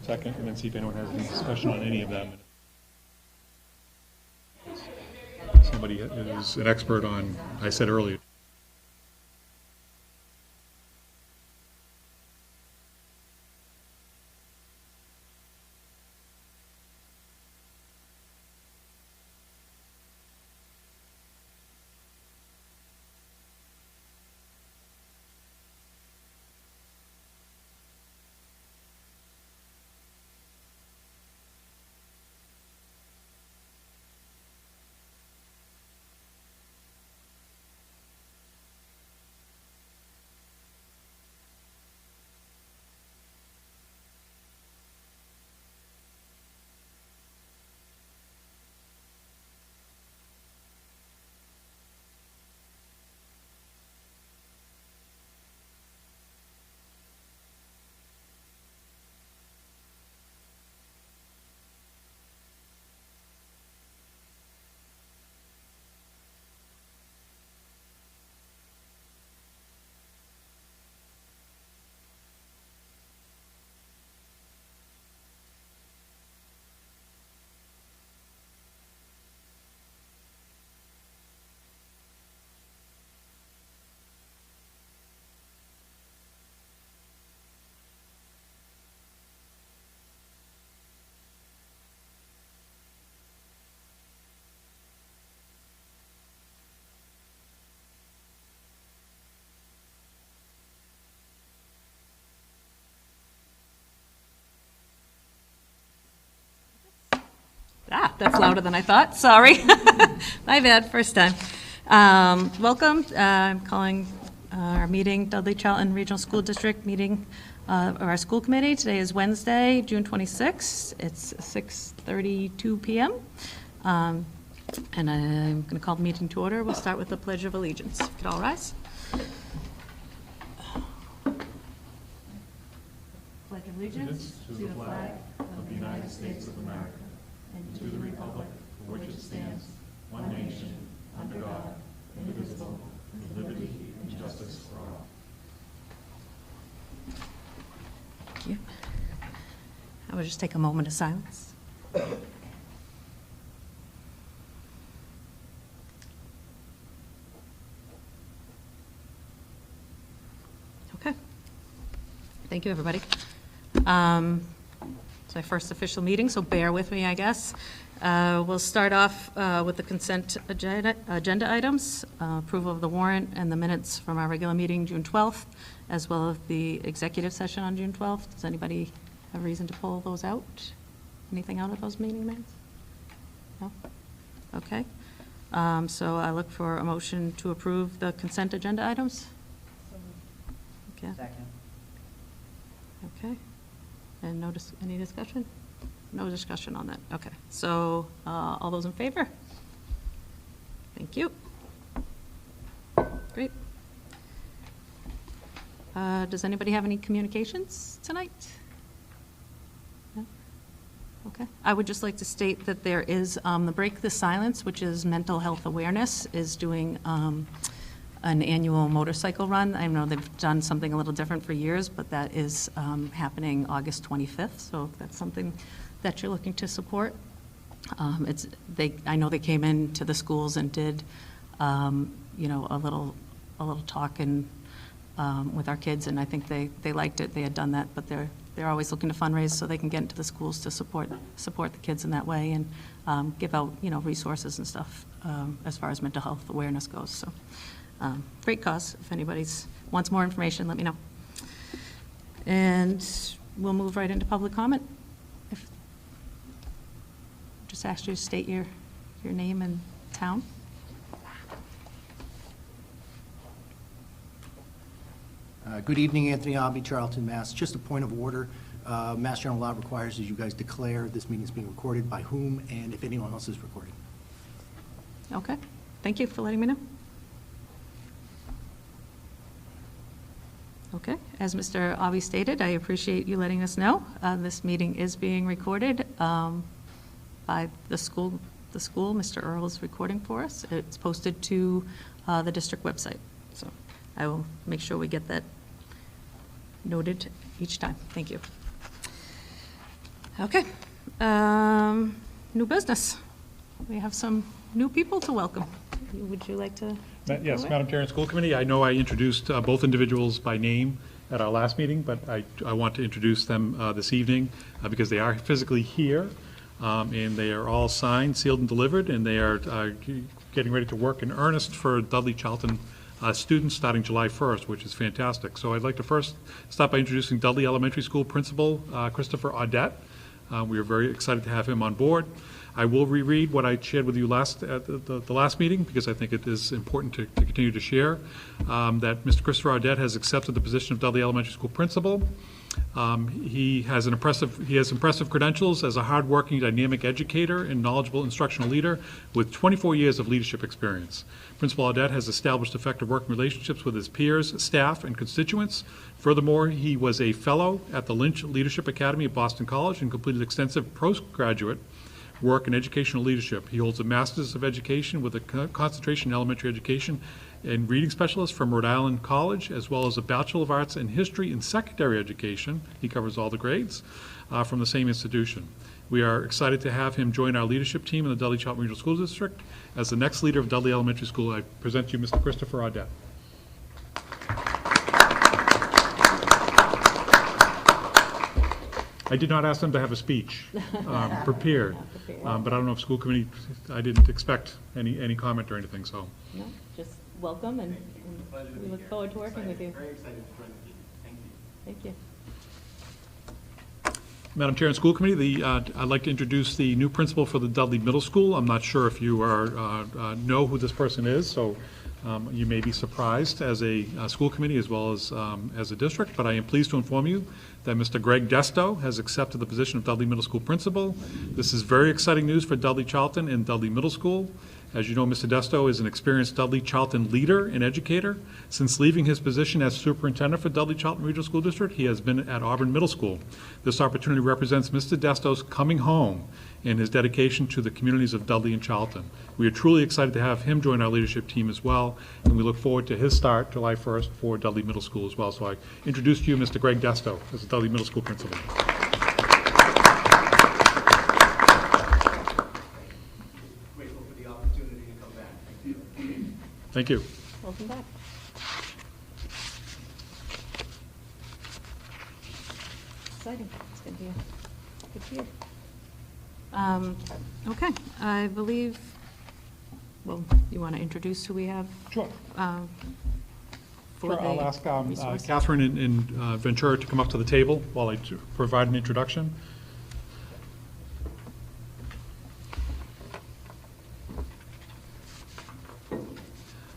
Second, and then see if anyone has any discussion on any of them. Somebody is an expert on, I said earlier, That's louder than I thought. Sorry. My bad. First time. Welcome. I'm calling our meeting, Dudley Charlton Regional School District meeting of our school committee. Today is Wednesday, June 26th. It's 6:32 p.m. And I'm going to call the meeting to order. We'll start with the Pledge of Allegiance. If you could all rise. Pledge of Allegiance to the flag of the United States of America and to the republic for which it stands, one nation, under God, indivisible, with liberty and justice for all. Thank you. I will just take a moment of silence. Okay. Thank you, everybody. It's my first official meeting, so bear with me, I guess. We'll start off with the consent agenda items, approval of the warrant and the minutes from our regular meeting June 12th, as well as the executive session on June 12th. Does anybody have reason to pull those out? Anything out of those meeting minutes? No? Okay. So I look for a motion to approve the consent agenda items. Okay. Second. Okay. And any discussion? No discussion on that. Okay. So all those in favor? Thank you. Great. Does anybody have any communications tonight? No? Okay. I would just like to state that there is the Break the Silence, which is mental health awareness, is doing an annual motorcycle run. I know they've done something a little different for years, but that is happening August 25th. So if that's something that you're looking to support, I know they came into the schools and did, a little talk and with our kids, and I think they liked it. They had done that, but they're always looking to fundraise so they can get into the schools to support the kids in that way and give out resources and stuff as far as mental health awareness goes. So. Great cause. If anybody wants more information, let me know. And we'll move right into public comment. Just ask you to state your name and town. Good evening, Anthony Abbey, Charlton, Mass. Just a point of order. Mass General Law requires that you guys declare this meeting is being recorded, by whom, and if anyone else is recording. Okay. Thank you for letting me know. Okay, as Mr. Avi stated, I appreciate you letting us know. This meeting is being recorded by the school. Mr. Earl is recording for us. It's posted to the district website. So I will make sure we get that noted each time. Thank you. Okay. New business. We have some new people to welcome. Would you like to? Yes, Madam Chair and School Committee, I know I introduced both individuals by name at our last meeting, but I want to introduce them this evening because they are physically here, and they are all signed, sealed, and delivered, and they are getting ready to work in earnest for Dudley Charlton students starting July 1st, which is fantastic. So I'd like to first start by introducing Dudley Elementary School Principal Christopher Audette. We are very excited to have him on board. I will reread what I shared with you at the last meeting because I think it is important to continue to share, that Mr. Christopher Audette has accepted the position of Dudley Elementary School Principal. He has impressive credentials as a hardworking, dynamic educator and knowledgeable instructional leader with 24 years of leadership experience. Principal Audette has established effective working relationships with his peers, staff, and constituents. Furthermore, he was a fellow at the Lynch Leadership Academy at Boston College and completed extensive postgraduate work in educational leadership. He holds a Master's of Education with a concentration in elementary education and reading specialist from Rhode Island College, as well as a Bachelor of Arts in History in Secondary Education. He covers all the grades from the same institution. We are excited to have him join our leadership team in the Dudley Charlton Regional School District. As the next leader of Dudley Elementary School, I present to you Mr. Christopher Audette. I did not ask them to have a speech prepared, but I don't know if school committee, I didn't expect any comment or anything, so. No, just welcome, and we look forward to working with you. Very excited to join the team. Thank you. Thank you. Madam Chair and School Committee, I'd like to introduce the new principal for the Dudley Middle School. I'm not sure if you know who this person is, so you may be surprised as a school committee as well as a district, but I am pleased to inform you that Mr. Greg Desto has accepted the position of Dudley Middle School Principal. This is very exciting news for Dudley Charlton and Dudley Middle School. As you know, Mr. Desto is an experienced Dudley Charlton leader and educator. Since leaving his position as superintendent for Dudley Charlton Regional School District, he has been at Auburn Middle School. This opportunity represents Mr. Desto's coming home and his dedication to the communities of Dudley and Charlton. We are truly excited to have him join our leadership team as well, and we look forward to his start July 1st for Dudley Middle School as well. So I introduce to you Mr. Greg Desto as the Dudley Middle School Principal. Thank you. Welcome back. Exciting. It's going to be a good year. Okay, I believe, well, you want to introduce who we have? Sure. For Sure, I'll ask resource? Catherine and Ventura to come up to the table while I provide an introduction.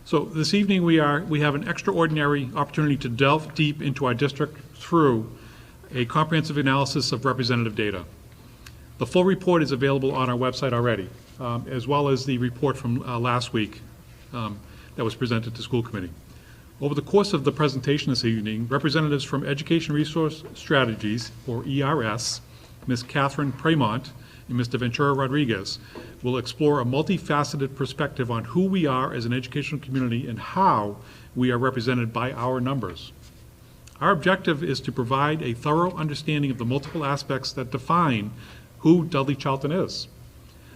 So this evening we have an extraordinary opportunity to delve deep into our district through a comprehensive analysis of representative data. The full report is available on our website already, as well as the report from last week that was presented to school committee. Over the course of the presentation this evening, representatives from Education Resource Strategies, or ERS, Ms. Catherine Fremont and Mr. Ventura Rodriguez, will explore a multifaceted perspective on who we are as an educational community and how we are represented by our numbers. Our objective is to provide a thorough understanding of the multiple aspects that define who Dudley Charlton is.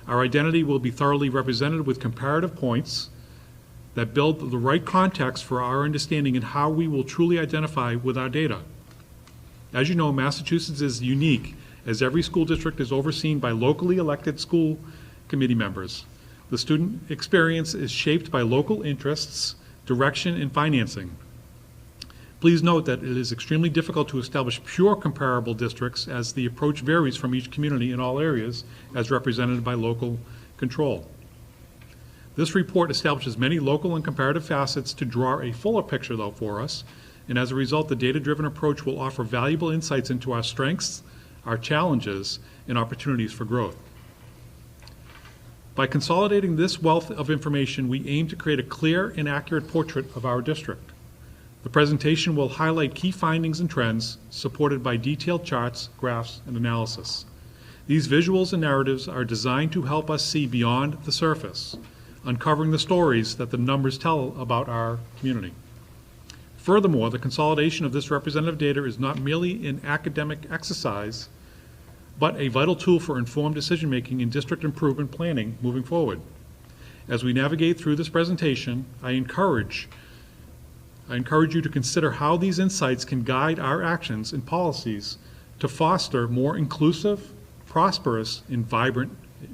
Our identity will be thoroughly represented with comparative points that build the right context for our understanding and how we will truly identify with our data. As you know, Massachusetts is unique as every school district is overseen by locally elected school committee members. The student experience is shaped by local interests, direction, and financing. Please note that it is extremely difficult to establish pure comparable districts as the approach varies from each community in all areas as represented by local control. This report establishes many local and comparative facets to draw a fuller picture, though, for us, and as a result, the data-driven approach will offer valuable insights into our strengths, our challenges, and opportunities for growth. By consolidating this wealth of information, we aim to create a clear and accurate portrait of our district. The presentation will highlight key findings and trends, supported by detailed charts, graphs, and analysis. These visuals and narratives are designed to help us see beyond the surface, uncovering the stories that the numbers tell about our community. Furthermore, the consolidation of this representative data is not merely an academic exercise, but a vital tool for informed decision-making in district improvement planning moving forward. As we navigate through this presentation, I encourage you to consider how these insights can guide our actions and policies to foster more inclusive, prosperous, and vibrant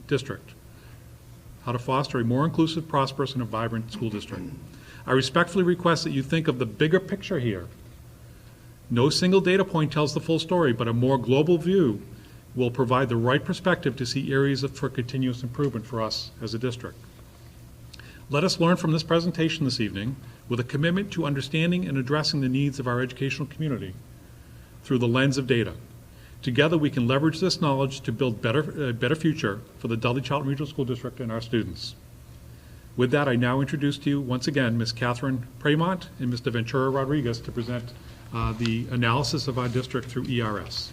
district. How to foster a more inclusive, prosperous, and a vibrant school district. I respectfully request that you think of the bigger picture here. No single data point tells the full story, but a more global view will provide the right perspective to see areas for continuous improvement for us as a district. Let us learn from this presentation this evening with a commitment to understanding and addressing the needs of our educational community through the lens of data. Together, we can leverage this knowledge to build a better future for the Dudley Charlton Regional School District and our students. With that, I now introduce to you once again Ms. Catherine Premont and Mr. Ventura Rodriguez to present the analysis of our district through ERS.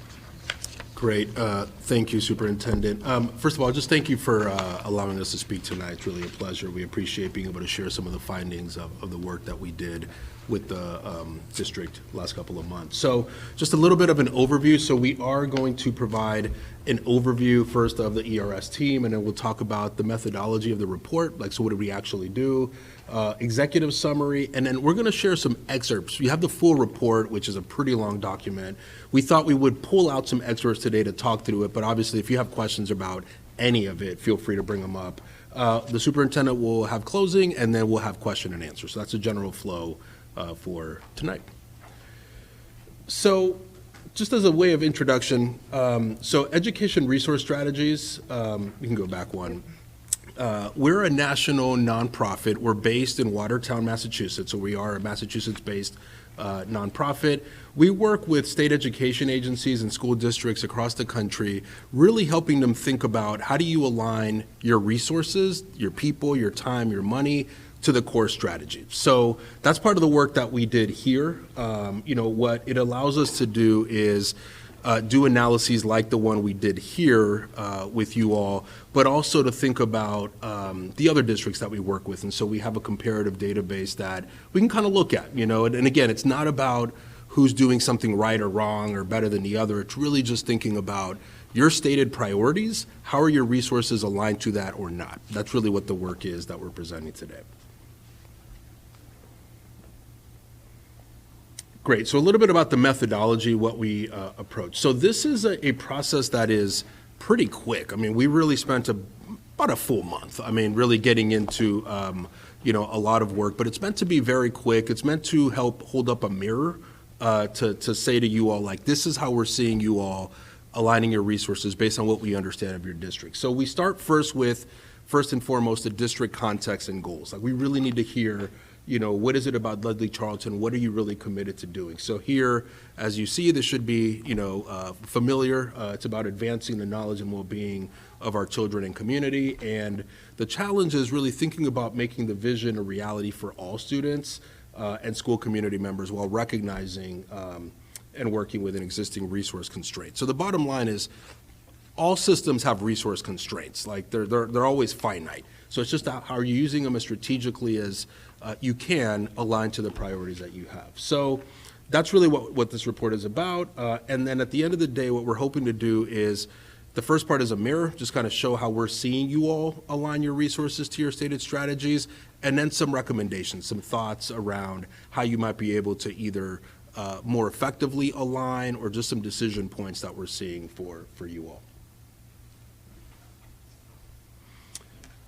Great. Thank you, Superintendent. First of all, just thank you for allowing us to speak tonight. It's really a pleasure. We appreciate being able to share some of the findings of the work that we did with the district last couple of months. So just a little bit of an overview. So we are going to provide an overview first of the ERS team, and then we'll talk about the methodology of the report, like so what did we actually do, executive summary, and then we're going to share some excerpts. We have the full report, which is a pretty long document. We thought we would pull out some excerpts today to talk through it, but obviously if you have questions about any of it, feel free to bring them up. The superintendent will have closing, and then we'll have question and answer. So that's a general flow for tonight. So just as a way of introduction, so education resource strategies, we can go back one. We're a national nonprofit. We're based in Watertown, Massachusetts, so we are a Massachusetts-based nonprofit. We work with state education agencies and school districts across the country, really helping them think about how do you align your resources, your people, your time, your money, to the core strategy. So that's part of the work that we did here. What it allows us to do is do analyses like the one we did here with you all, but also to think about the other districts that we work with. And so we have a comparative database that we can kind of look at, and again, it's not about who's doing something right or wrong or better than the other. It's really just thinking about your stated priorities, how are your resources aligned to that or not? That's really what the work is that we're presenting today. Great, so a little bit about the methodology, what we approach. So this is a process that is pretty quick. I mean, we really spent about a full month. I mean, really getting into, a lot of work, but it's meant to be very quick. It's meant to help hold up a mirror to say to you all, like, this is how we're seeing you all aligning your resources based on what we understand of your district. So we start first and foremost, the district context and goals. Like, we really need to hear, what is it about Dudley Charlton? What are you really committed to doing? So here, as you see, this should be, familiar. It's about advancing the knowledge and well-being of our children and community. And the challenge is really thinking about making the vision a reality for all students and school community members while recognizing and working with an existing resource constraint. So the bottom line is all systems have resource constraints. Like they're always finite. So it's just how are you using them as strategically as you can align to the priorities that you have. So that's really what this report is about. And then at the end of the day, what we're hoping to do is, the first part is a mirror, just kind of show how we're seeing you all align your resources to your stated strategies, and then some recommendations, some thoughts around how you might be able to either more effectively align or just some decision points that we're seeing for you all.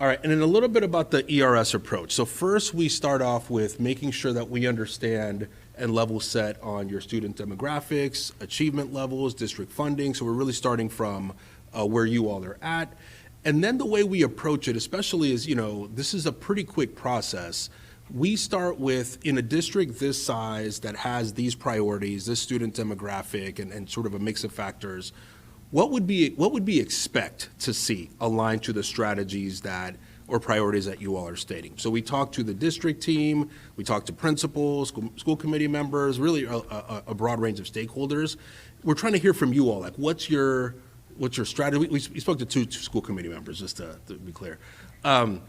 All right, and then a little bit about the ERS approach. So first, we start off with making sure that we understand and level set on your student demographics, achievement levels, district funding. So we're really starting from where you all are at. And then the way we approach it, especially is, this is a pretty quick process. We start with, in a district this size that has these priorities, this student demographic, and sort of a mix of factors, what would we expect to see aligned to the strategies or priorities that you all are stating? So we talk to the district team, we talk to principals, school committee members, really a broad range of stakeholders. We're trying to hear from you all, like what's your strategy? We spoke to two school committee members, just to be clear. And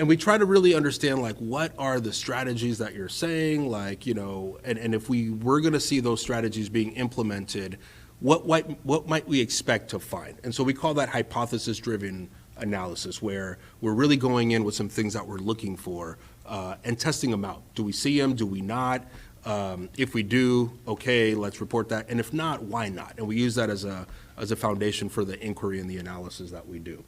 we try to really understand, like, what are the strategies that you're saying, like, and if we were gonna see those strategies being implemented, what might we expect to find? And so we call that hypothesis-driven analysis, where we're really going in with some things that we're looking for and testing them out. Do we see them? Do we not? If we do, okay, let's report that. And if not, why not? And we use that as a foundation for the inquiry and the analysis that we do.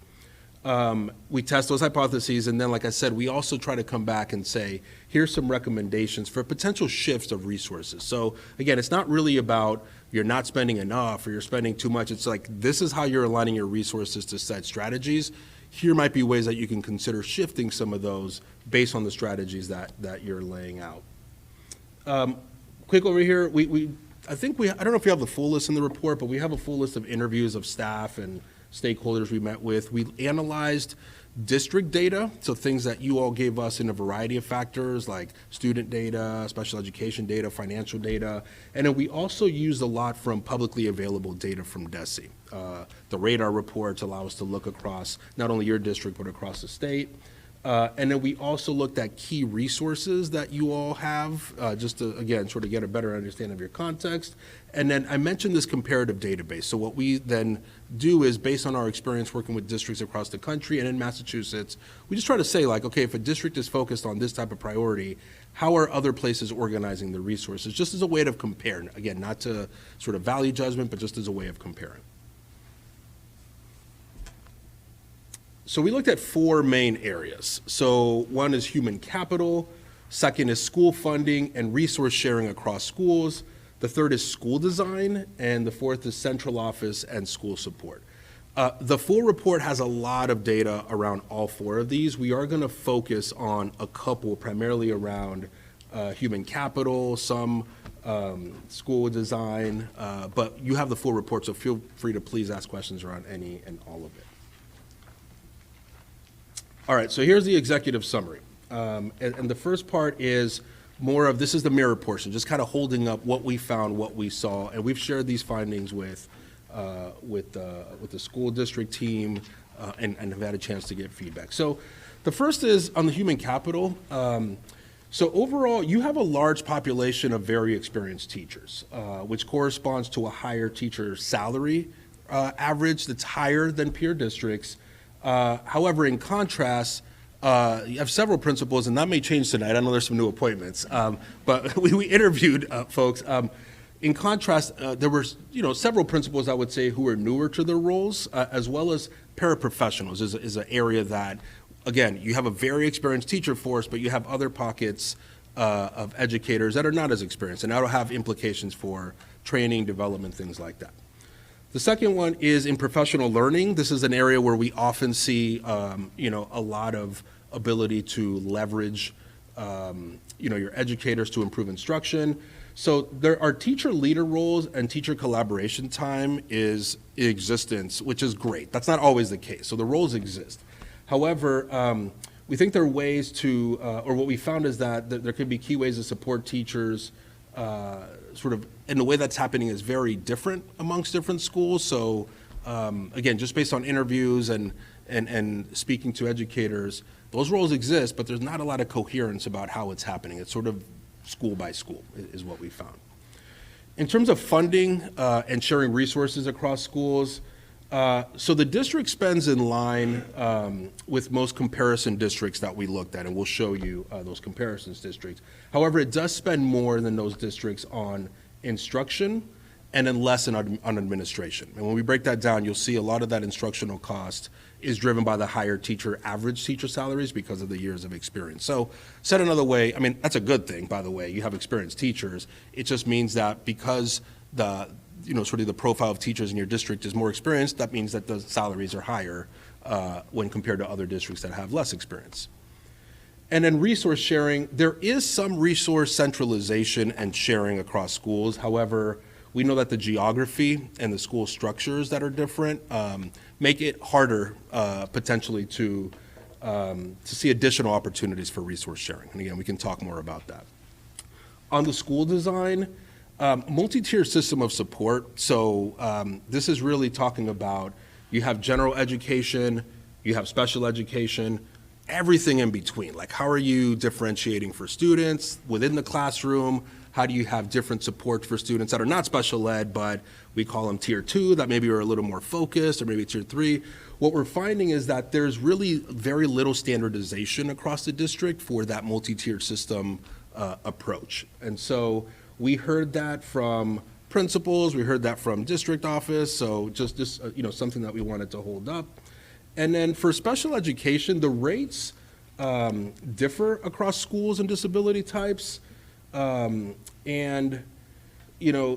We test those hypotheses, and then, like I said, we also try to come back and say, here's some recommendations for potential shifts of resources. So again, it's not really about you're not spending enough or you're spending too much. It's like, this is how you're aligning your resources to set strategies. Here might be ways that you can consider shifting some of those based on the strategies that you're laying out. Quick over here, I don't know if we have the full list in the report, but we have a full list of interviews of staff and stakeholders we met with. We analyzed district data, so things that you all gave us in a variety of factors like student data, special education data, financial data, and then we also used a lot from publicly available data from DESE. The radar reports allow us to look across not only your district but across the state. And then we also looked at key resources that you all have, just to, again, sort of get a better understanding of your context. And then I mentioned this comparative database. So what we then do is, based on our experience working with districts across the country and in Massachusetts, we just try to say, like, okay, if a district is focused on this type of priority, how are other places organizing the resources? Just as a way of comparing. Again, not to sort of value judgment, but just as a way of comparing. So we looked at 4 main areas. So one is human capital, second is school funding and resource sharing across schools, the third is school design, and the fourth is central office and school support. The full report has a lot of data around all 4 of these. We are going to focus on a couple, primarily around human capital, some school design, but you have the full report, so feel free to please ask questions around any and all of it. All right, so here's the executive summary. And the first part is more of, this is the mirror portion, just kind of holding up what we found, what we saw, and we've shared these findings with the school district team and have had a chance to get feedback. So the first is on the human capital. So overall, you have a large population of very experienced teachers, which corresponds to a higher teacher salary average that's higher than peer districts. However, in contrast, you have several principals, and that may change tonight. I know there's some new appointments, but we interviewed folks. In contrast, there were several principals, I would say, who are newer to their roles, as well as paraprofessionals is an area that, again, you have a very experienced teacher force, but you have other pockets of educators that are not as experienced, and that'll have implications for training, development, things like that. The second one is in professional learning. This is an area where we often see, a lot of ability to leverage, your educators to improve instruction. So there are teacher leader roles, and teacher collaboration time is in existence, which is great. That's not always the case. So the roles exist. However, we think there are ways to, or what we found is that there could be key ways to support teachers sort of, and the way that's happening is very different amongst different schools. So again, just based on interviews and speaking to educators, those roles exist, but there's not a lot of coherence about how it's happening. It's sort of school by school is what we found. In terms of funding and sharing resources across schools, so the district spends in line with most comparison districts that we looked at, and we'll show you those comparisons districts. However, it does spend more than those districts on instruction and then less on administration. And when we break that down, you'll see a lot of that instructional cost is driven by the higher average teacher salaries because of the years of experience. So said another way, I mean, that's a good thing, by the way. You have experienced teachers. It just means that because sort of the profile of teachers in your district is more experienced, that means that the salaries are higher when compared to other districts that have less experience. And then resource sharing, there is some resource centralization and sharing across schools. However, we know that the geography and the school structures that are different make it harder potentially to see additional opportunities for resource sharing. And again, we can talk more about that. On the school design, multi-tier system of support. So this is really talking about, you have general education, you have special education, everything in between. Like, how are you differentiating for students within the classroom? How do you have different supports for students that are not special ed, but we call them tier 2, that maybe are a little more focused, or maybe tier 3? What we're finding is that there's really very little standardization across the district for that multi-tiered system approach. And so we heard that from principals, we heard that from district office, so just something that we wanted to hold up. And then for special education, the rates differ across schools and disability types. And,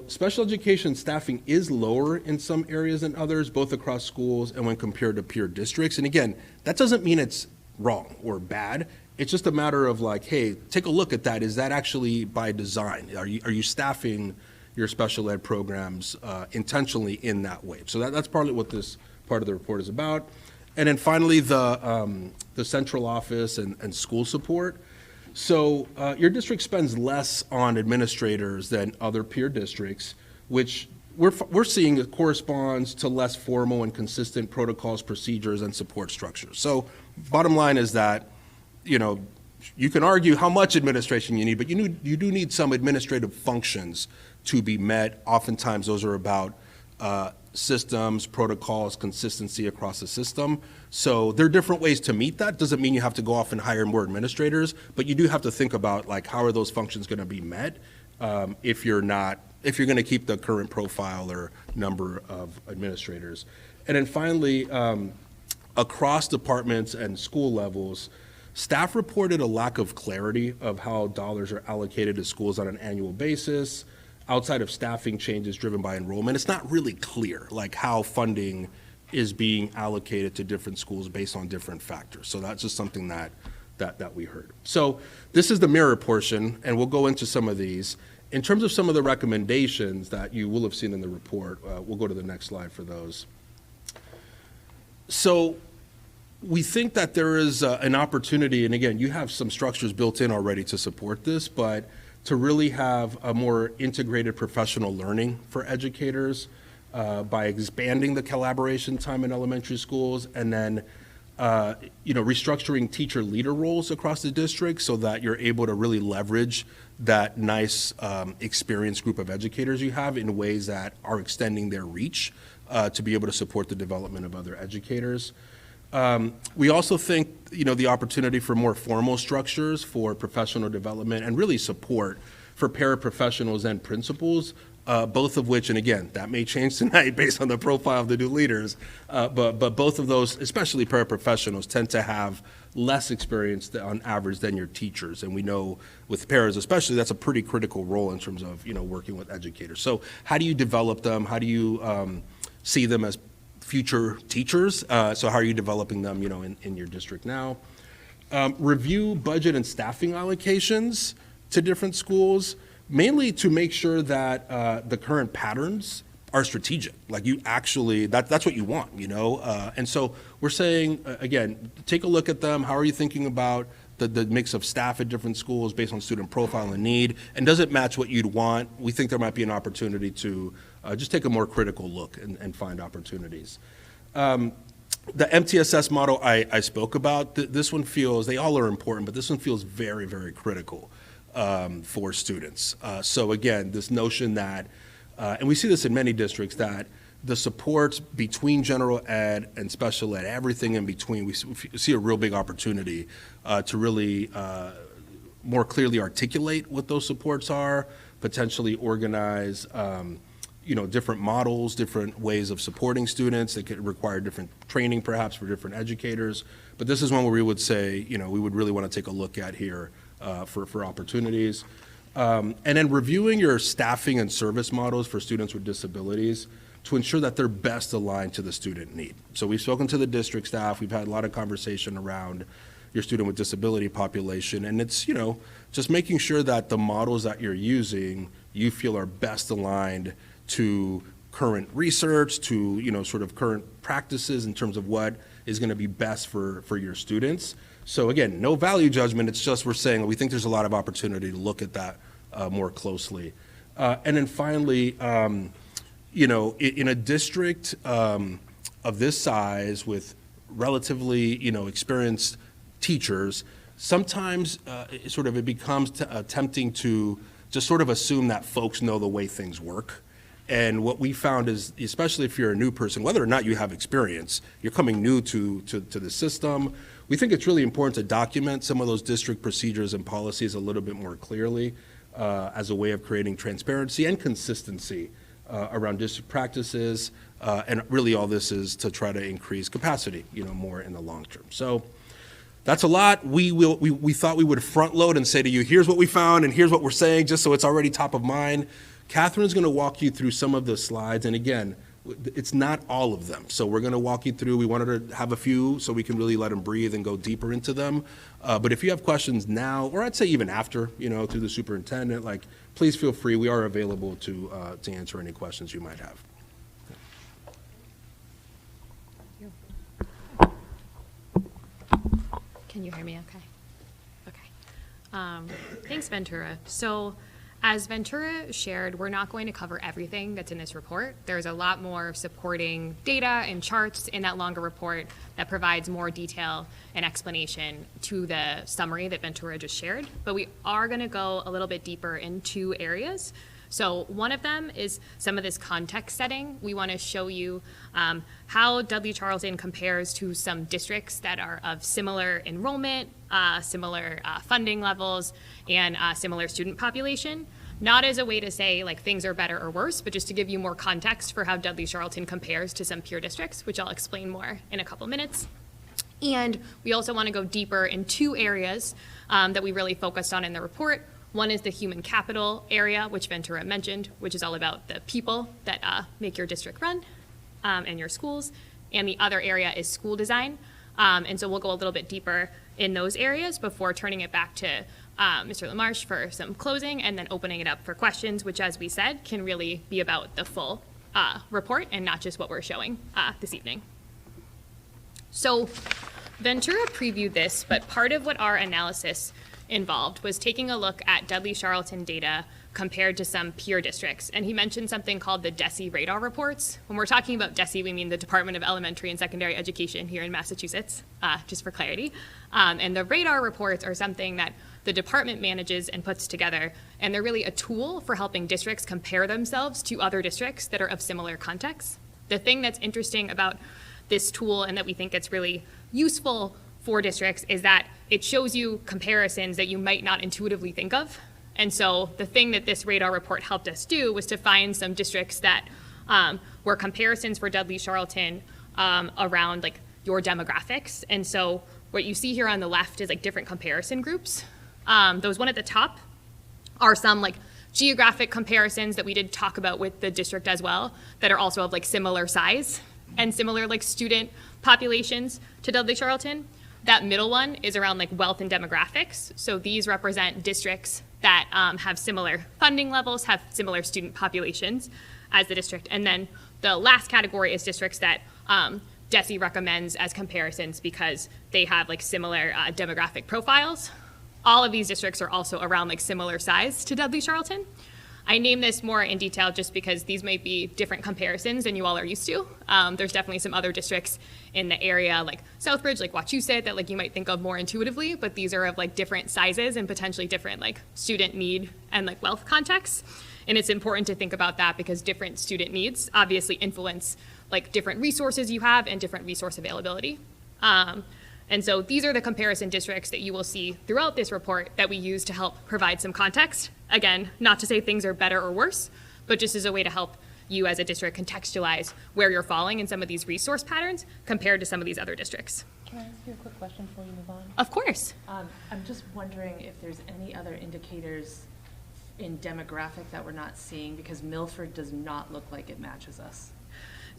special education staffing is lower in some areas than others, both across schools and when compared to peer districts. And again, that doesn't mean it's wrong or bad. It's just a matter of like, hey, take a look at that. Is that actually by design? Are you staffing your special ed programs intentionally in that way? So that's partly what this part of the report is about. And then finally, the central office and school support. So your district spends less on administrators than other peer districts, which we're seeing it corresponds to less formal and consistent protocols, procedures, and support structures. So bottom line is that, you can argue how much administration you need, but you do need some administrative functions to be met. Oftentimes those are about systems, protocols, consistency across the system. So there are different ways to meet that. Doesn't mean you have to go off and hire more administrators, but you do have to think about like how are those functions going to be met if you're going to keep the current profile or number of administrators. And then finally, across departments and school levels, staff reported a lack of clarity of how dollars are allocated to schools on an annual basis. Outside of staffing changes driven by enrollment, it's not really clear like how funding is being allocated to different schools based on different factors. So that's just something that we heard. So this is the mirror portion, and we'll go into some of these. In terms of some of the recommendations that you will have seen in the report, we'll go to the next slide for those. So we think that there is an opportunity, and again, you have some structures built in already to support this, but to really have a more integrated professional learning for educators by expanding the collaboration time in elementary schools, and then restructuring teacher leader roles across the district so that you're able to really leverage that nice experienced group of educators you have in ways that are extending their reach to be able to support the development of other educators. We also think, the opportunity for more formal structures for professional development and really support for paraprofessionals and principals, both of which, and again, that may change tonight based on the profile of the new leaders, but both of those, especially paraprofessionals, tend to have less experience on average than your teachers. And we know with paras especially, that's a pretty critical role in terms of, working with educators. So how do you develop them? How do you see them as future teachers? So how are you developing them, in your district now? Review budget and staffing allocations to different schools, mainly to make sure that the current patterns are strategic. Like you actually, that's what you want, And so we're saying, again, take a look at them. How are you thinking about the mix of staff at different schools based on student profile and need? And does it match what you'd want? We think there might be an opportunity to just take a more critical look and find opportunities. The MTSS model I spoke about, this one feels, they all are important, but this one feels very, very critical for students. So again, this notion that, and we see this in many districts, that the supports between general ed and special ed, everything in between, we see a real big opportunity to really more clearly articulate what those supports are, potentially organize different models, different ways of supporting students that could require different training perhaps for different educators. But this is one where we would say, we would really want to take a look at here for opportunities. And then reviewing your staffing and service models for students with disabilities to ensure that they're best aligned to the student need. So we've spoken to the district staff, we've had a lot of conversation around your student with disability population, and it's, just making sure that the models that you're using, you feel are best aligned to current research, to, sort of current practices in terms of what is going to be best for your students. So again, no value judgment, it's just we're saying we think there's a lot of opportunity to look at that more closely. And then finally, in a district of this size with relatively, experienced teachers, sometimes it becomes tempting to just sort of assume that folks know the way things work. And what we found is, especially if you're a new person, whether or not you have experience, you're coming new to the system, we think it's really important to document some of those district procedures and policies a little bit more clearly as a way of creating transparency and consistency around district practices. And really all this is to try to increase capacity, more in the long term. So that's a lot. We thought we would front load and say to you, here's what we found and here's what we're saying, just so it's already top of mind. Catherine's going to walk you through some of the slides, and again, it's not all of them. So we're going to walk you through. We wanted to have a few so we can really let them breathe and go deeper into them. But if you have questions now, or I'd say even after, through the superintendent, please feel free. We are available to answer any questions you might have. Can you hear me okay? Okay. Thanks, Ventura. So as Ventura shared, we're not going to cover everything that's in this report. There's a lot more supporting data and charts in that longer report that provides more detail and explanation to the summary that Ventura just shared. But we are going to go a little bit deeper in two areas. So one of them is some of this context setting. We want to show you how Dudley Charlton compares to some districts that are of similar enrollment, similar funding levels, and similar student population. Not as a way to say things are better or worse, but just to give you more context for how Dudley Charlton compares to some peer districts, which I'll explain more in a couple minutes. And we also want to go deeper in two areas that we really focused on in the report. One is the human capital area, which Ventura mentioned, which is all about the people that make your district run and your schools. And the other area is school design. And so we'll go a little bit deeper in those areas before turning it back to Mr. LaMarche for some closing and then opening it up for questions, which, as we said, can really be about the full report and not just what we're showing this evening. So Ventura previewed this, but part of what our analysis involved was taking a look at Dudley Charlton data compared to some peer districts. And he mentioned something called the DCRSD radar reports. When we're talking about DCRSD, we mean the Department of Elementary and Secondary Education here in Massachusetts, just for clarity. And the radar reports are something that the department manages and puts together, and they're really a tool for helping districts compare themselves to other districts that are of similar contexts. The thing that's interesting about this tool and that we think it's really useful for districts is that it shows you comparisons that you might not intuitively think of. And so the thing that this radar report helped us do was to find some districts that were comparisons for Dudley Charlton around your demographics. And so what you see here on the left is different comparison groups. Those one at the top are some geographic comparisons that we did talk about with the district as well that are also of similar size and similar student populations to Dudley Charlton. That middle one is around wealth and demographics. So these represent districts that have similar funding levels, have similar student populations as the district. And then the last category is districts that DCRSD recommends as comparisons because they have similar demographic profiles. All of these districts are also around similar size to Dudley Charlton. I name this more in detail just because these might be different comparisons than you all are used to. There's definitely some other districts in the area like Southbridge, like Wachusett, that you might think of more intuitively, but these are of different sizes and potentially different student need and wealth contexts. And it's important to think about that because different student needs obviously influence different resources you have and different resource availability. And so these are the comparison districts that you will see throughout this report that we use to help provide some context. Again, not to say things are better or worse, but just as a way to help you as a district contextualize where you're falling in some of these resource patterns compared to some of these other districts. Can I ask you a quick question before you move on? Of course. I'm just wondering if there's any other indicators in demographic that we're not seeing, because Milford does not look like it matches us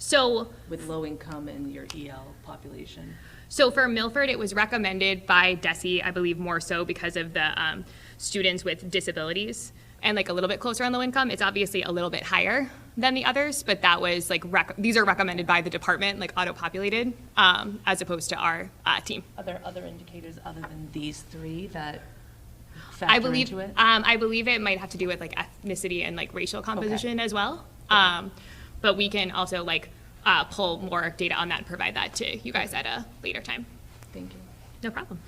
So with low income and your EL population. So for Milford, it was recommended by DCRSD, I believe more so because of the students with disabilities and a little bit closer on low income. It's obviously a little bit higher than the others, but that was these are recommended by the department, auto-populated, as opposed to our team. Are there other indicators other than these three that factor into it? I believe it might have to do with ethnicity and racial composition as well. But we can also pull more data on that and provide that to you guys at a later time. Thank you. No problem.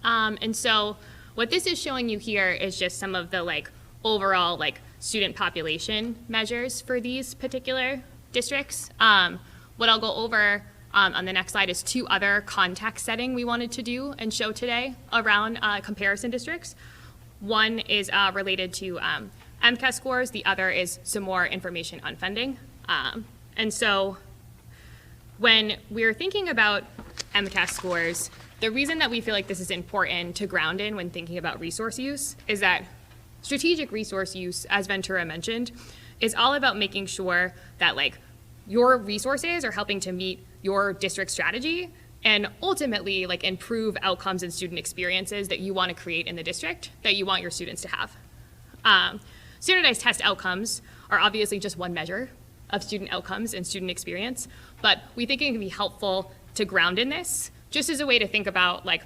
And so What this is showing you here is just some of the like overall like student population measures for these particular districts. What I'll go over on the next slide is 2 other context setting we wanted to do and show today around comparison districts. One is related to MCAS scores, the other is some more information on funding. And so when we're thinking about MCAS scores, the reason that we feel like this is important to ground in when thinking about resource use is that strategic resource use, as Ventura mentioned, is all about making sure that like your resources are helping to meet your district strategy and ultimately like improve outcomes and student experiences that you want to create in the district that you want your students to have. Standardized test outcomes are obviously just one measure of student outcomes and student experience, but we think it can be helpful to ground in this just as a way to think about like,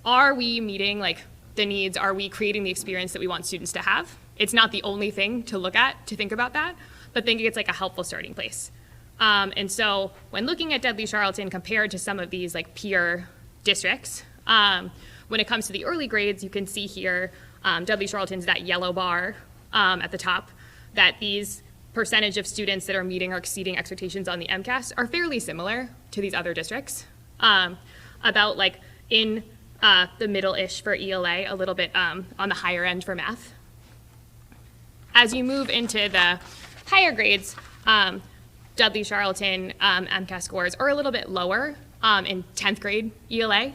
are we meeting like the needs, are we creating the experience that we want students to have? It's not the only thing to look at to think about that, but thinking it's like a helpful starting place. And so when looking at Dudley Charlton compared to some of these like peer districts, when it comes to the early grades, you can see here Dudley Charlton's that yellow bar at the top, that these percentage of students that are meeting or exceeding expectations on the MCAS are fairly similar to these other districts. About like in the middle-ish for ELA, a little bit on the higher end for math. As you move into the higher grades, Dudley Charlton MCAS scores are a little bit lower in 10th grade ELA,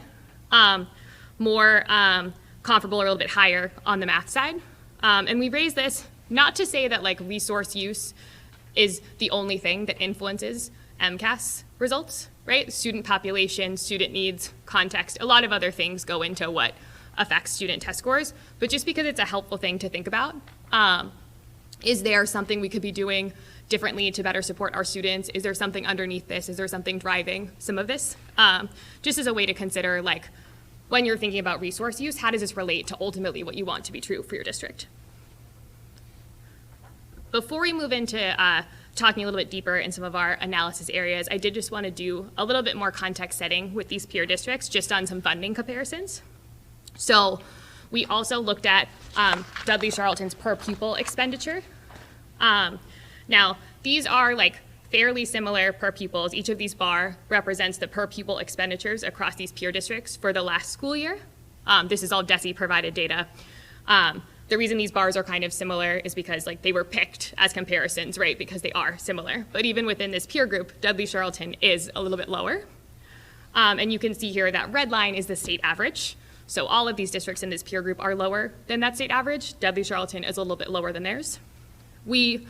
more comparable or a little bit higher on the math side. And we raise this not to say that like resource use is the only thing that influences MCAS results, right? Student population, student needs, context, a lot of other things go into what affects student test scores, but just because it's a helpful thing to think about, is there something we could be doing differently to better support our students? Is there something underneath this? Is there something driving some of this? Just as a way to consider, like, when you're thinking about resource use, how does this relate to ultimately what you want to be true for your district? Before we move into talking a little bit deeper in some of our analysis areas, I did just want to do a little bit more context setting with these peer districts, just on some funding comparisons. So we also looked at Dudley Charlton's per pupil expenditure. Now, these are like fairly similar per pupils. Each of these bar represents the per pupil expenditures across these peer districts for the last school year. This is all DESE provided data. The reason these bars are kind of similar is because like they were picked as comparisons, right? Because they are similar. But even within this peer group, Dudley Charlton is a little bit lower. And you can see here that red line is the state average. So all of these districts in this peer group are lower than that state average. Dudley Charlton is a little bit lower than theirs. We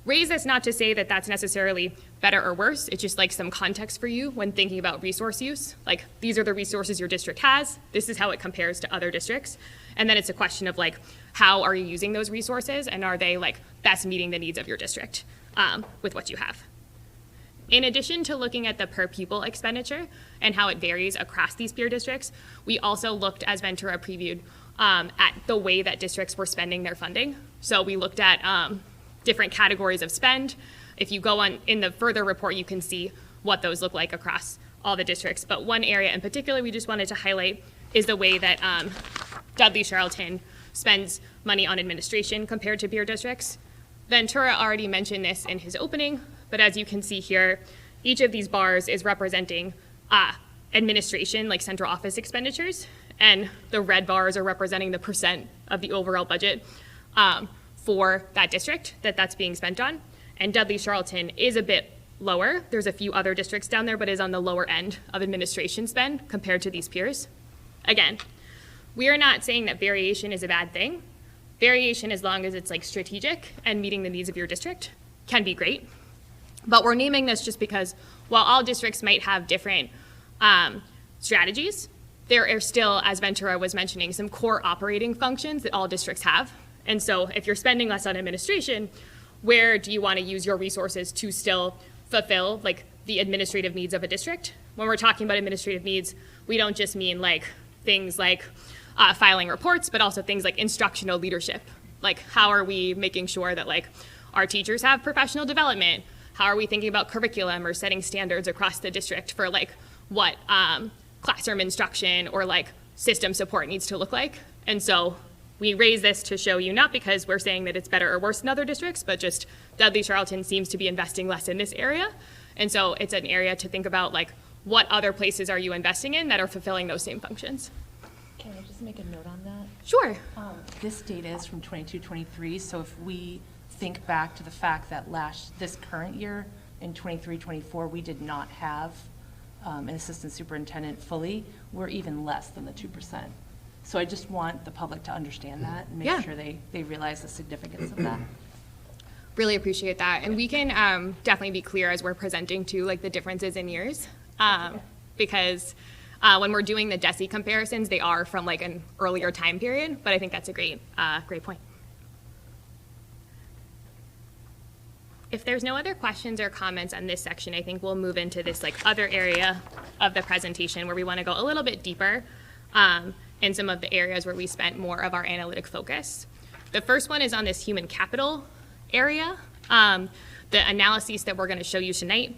raise this not to say that that's necessarily better or worse. It's just like some context for you when thinking about resource use. Like, these are the resources your district has. This is how it compares to other districts. And then it's a question of like, how are you using those resources, and are they like best meeting the needs of your district with what you have? In addition to looking at the per pupil expenditure and how it varies across these peer districts, we also looked, as Ventura previewed, at the way that districts were spending their funding. So we looked at different categories of spend. If you go on in the further report, you can see what those look like across all the districts. But one area in particular we just wanted to highlight is the way that Dudley Charlton spends money on administration compared to peer districts. Ventura already mentioned this in his opening, but as you can see here, each of these bars is representing administration, like central office expenditures, and the red bars are representing the percent of the overall budget for that district that's being spent on. And Dudley Charlton is a bit lower. There's a few other districts down there, but is on the lower end of administration spend compared to these peers. Again, we are not saying that variation is a bad thing. Variation, as long as it's like strategic and meeting the needs of your district, can be great. But we're naming this just because while all districts might have different strategies, there are still, as Ventura was mentioning, some core operating functions that all districts have. And so if you're spending less on administration, where do you want to use your resources to still fulfill like the administrative needs of a district? When we're talking about administrative needs, we don't just mean like things like filing reports, but also things like instructional leadership. Like, how are we making sure that like our teachers have professional development? How are we thinking about curriculum or setting standards across the district for like what classroom instruction or like system support needs to look like? And so we raise this to show you, not because we're saying that it's better or worse than other districts, but just Dudley Charlton seems to be investing less in this area. And so it's an area to think about, like, what other places are you investing in that are fulfilling those same functions? Can I just make a note on that? Sure. This data is from 22-23, so if we think back to the fact that this current year, in 23-24, we did not have an assistant superintendent fully, we're even less than the 2%. So I just want the public to understand that and Yeah. make sure they realize the significance of that. Really appreciate that. And we can definitely be clear as we're presenting to, like, the differences in years. Because when we're doing the DESI comparisons, they are from, like, an earlier time period, but I think that's a great point. If there's no other questions or comments on this section, I think we'll move into this, like, other area of the presentation where we want to go a little bit deeper in some of the areas where we spent more of our analytic focus. The first one is on this human capital area. The analyses that we're going to show you tonight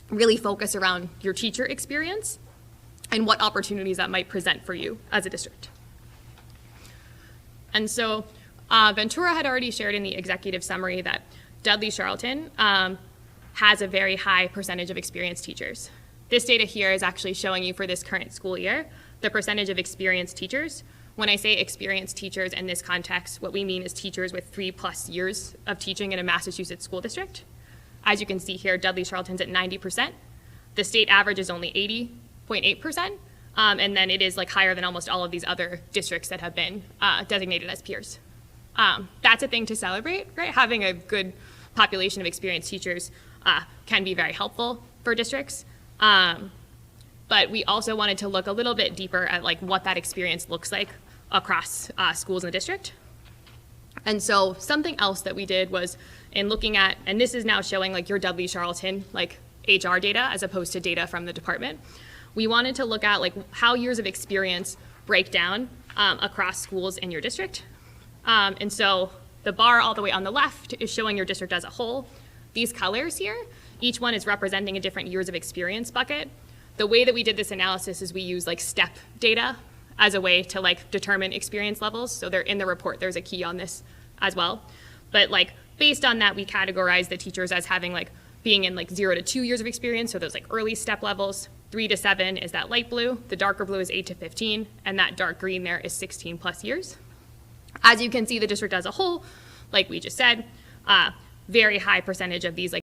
really focus around your teacher experience and what opportunities that might present for you as a district. And so Ventura had already shared in the executive summary that Dudley Charlton has a very high percentage of experienced teachers. This data here is actually showing you for this current school year the percentage of experienced teachers. When I say experienced teachers in this context, what we mean is teachers with 3+ years of teaching in a Massachusetts school district. As you can see here, Dudley Charlton's at 90%. The state average is only 80.8%, and then it is, like, higher than almost all of these other districts that have been designated as peers. That's a thing to celebrate, right? Having a good population of experienced teachers can be very helpful for districts. But we also wanted to look a little bit deeper at, like, what that experience looks like across schools in the district. And so something else that we did was in looking at, and this is now showing, like, your Dudley Charlton, like, HR data as opposed to data from the department. We wanted to look at, like, how years of experience break down across schools in your district. And so the bar all the way on the left is showing your district as a whole. These colors here, each one is representing a different years of experience bucket. The way that we did this analysis is we use, like, step data as a way to, like, determine experience levels. So they're in the report, there's a key on this as well. But, like, based on that, we categorize the teachers as having, like, being in, like, 0 to 2 years of experience. So those, like, early step levels. 3 to 7 is that light blue. The darker blue is 8 to 15. And that dark green there is 16+ years. As you can see, the district as a whole, like we just said, very high percentage of these, like,